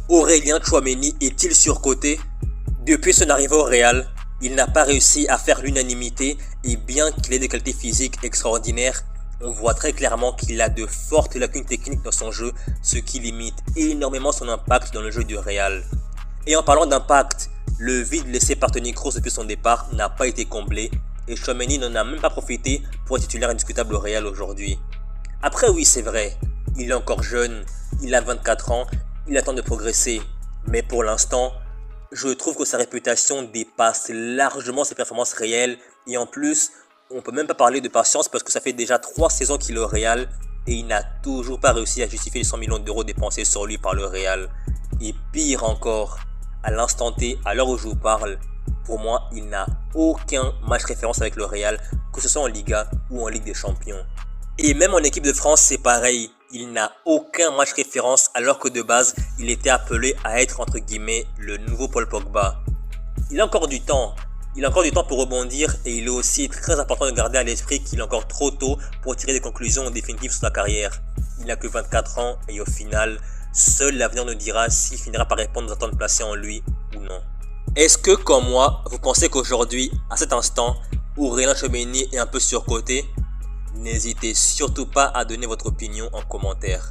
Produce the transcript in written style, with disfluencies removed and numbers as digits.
Aurélien Tchouaméni est-il surcoté? Depuis son arrivée au Real, il n'a pas réussi à faire l'unanimité et bien qu'il ait des qualités physiques extraordinaires, on voit très clairement qu'il a de fortes lacunes techniques dans son jeu, ce qui limite énormément son impact dans le jeu du Real. Et en parlant d'impact, le vide laissé par Toni Kroos depuis son départ n'a pas été comblé et Tchouaméni n'en a même pas profité pour être titulaire indiscutable au Real aujourd'hui. Après oui, c'est vrai, il est encore jeune, il a 24 ans, il attend de progresser, mais pour l'instant, je trouve que sa réputation dépasse largement ses performances réelles et en plus, on peut même pas parler de patience parce que ça fait déjà 3 saisons qu'il est au Real et il n'a toujours pas réussi à justifier les 100 millions d'euros dépensés sur lui par le Real. Et pire encore, à l'instant T, à l'heure où je vous parle, pour moi, il n'a aucun match référence avec le Real, que ce soit en Liga ou en Ligue des Champions. Et même en équipe de France, c'est pareil. Il n'a aucun match référence alors que de base, il était appelé à être entre guillemets le nouveau Paul Pogba. Il a encore du temps. Il a encore du temps pour rebondir et il est aussi très important de garder à l'esprit qu'il est encore trop tôt pour tirer des conclusions définitives sur sa carrière. Il n'a que 24 ans et au final, seul l'avenir nous dira s'il finira par répondre aux attentes placées en lui ou non. Est-ce que comme moi, vous pensez qu'aujourd'hui, à cet instant, Aurélien Tchouaméni est un peu surcoté? N'hésitez surtout pas à donner votre opinion en commentaire.